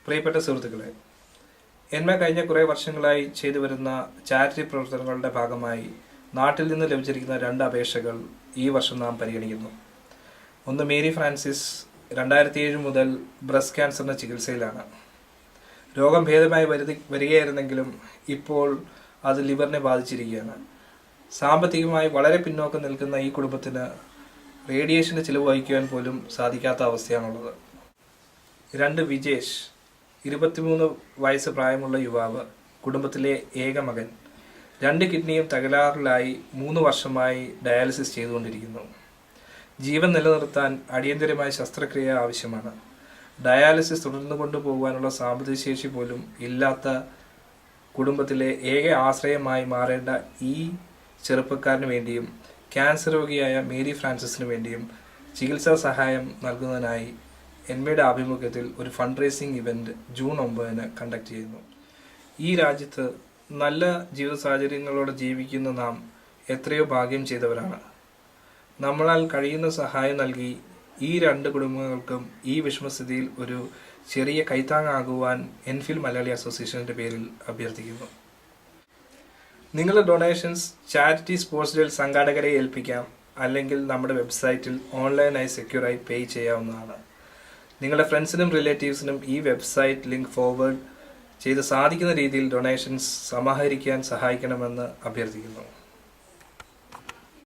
പ്രിയപ്പെട്ട സുഹൃത്തുക്കളെ, എന്മ കഴിഞ്ഞ കുറേ വർഷങ്ങളായി ചെയ്തു വരുന്ന ചാരിറ്റി പ്രവർത്തനങ്ങളുടെ ഭാഗമായി നാട്ടിൽ നിന്ന് ലഭിച്ചിരിക്കുന്ന 2 അപേക്ഷകൾ ഈ വർഷം നാം പരിഗണിക്കുന്നു. ഒന്ന്, മേരി ഫ്രാൻസിസ് 2007 മുതൽ ബ്രസ്റ്റ് ക്യാൻസറിന് ചികിത്സയിലാണ്. രോഗം ഭേദമായി വരികയായിരുന്നെങ്കിലും ഇപ്പോൾ അത് ലിവറിനെ ബാധിച്ചിരിക്കുകയാണ്. സാമ്പത്തികമായി വളരെ പിന്നോക്കം നിൽക്കുന്ന ഈ കുടുംബത്തിന് റേഡിയേഷന് ചിലവ് വഹിക്കുവാൻ പോലും സാധിക്കാത്ത അവസ്ഥയാണുള്ളത്. 2, വിജേഷ് 23 വയസ്സ് പ്രായമുള്ള യുവാവ്, കുടുംബത്തിലെ ഏക മകൻ. 2 കിഡ്നിയും തകരാറിലായി 3 വർഷമായി ഡയാലിസിസ് ചെയ്തുകൊണ്ടിരിക്കുന്നു. ജീവൻ നിലനിർത്താൻ അടിയന്തരമായ ശസ്ത്രക്രിയ ആവശ്യമാണ്. ഡയാലിസിസ് തുടർന്നു കൊണ്ടുപോകാനുള്ള സാമ്പത്തിക ശേഷി പോലും ഇല്ലാത്ത കുടുംബത്തിലെ ഏക ആശ്രയമായി മാറേണ്ട ഈ ചെറുപ്പക്കാരന് വേണ്ടിയും ക്യാൻസർ രോഗിയായ മേരി ഫ്രാൻസിസിന് വേണ്ടിയും ചികിത്സാ സഹായം നൽകുന്നതിനായി എന്മയുടെ ആഭിമുഖ്യത്തിൽ ഒരു fund raising event June 9 conduct ചെയ്യുന്നു. ഈ രാജ്യത്ത് നല്ല ജീവിത സാഹചര്യങ്ങളോടെ ജീവിക്കുന്ന നാം എത്രയോ ഭാഗ്യം ചെയ്തവരാണ്. നമ്മളാൽ കഴിയുന്ന സഹായം നൽകി ഈ 2 കുടുംബങ്ങൾക്കും ഈ വിഷമസ്ഥിതിയിൽ ഒരു ചെറിയ കൈത്താങ്ങാകുവാൻ എൻഫിൽ മലയാളി അസോസിയേഷൻ്റെ പേരിൽ അഭ്യർത്ഥിക്കുന്നു. നിങ്ങളുടെ ഡൊണേഷൻസ് ചാരിറ്റി സ്പോർട്സ് ഡേയിൽ സംഘാടകരെ ഏൽപ്പിക്കാം, അല്ലെങ്കിൽ നമ്മുടെ വെബ്സൈറ്റിൽ ഓൺലൈനായി സെക്യൂറായി പേ ചെയ്യാവുന്നതാണ്. നിങ്ങളുടെ ഫ്രണ്ട്സിനും റിലേറ്റീവ്സിനും ഈ വെബ്സൈറ്റ് ലിങ്ക് ഫോർവേഡ് ചെയ്ത് സാധിക്കുന്ന രീതിയിൽ ഡൊണേഷൻസ് സമാഹരിക്കാൻ സഹായിക്കണമെന്ന് അഭ്യർത്ഥിക്കുന്നു.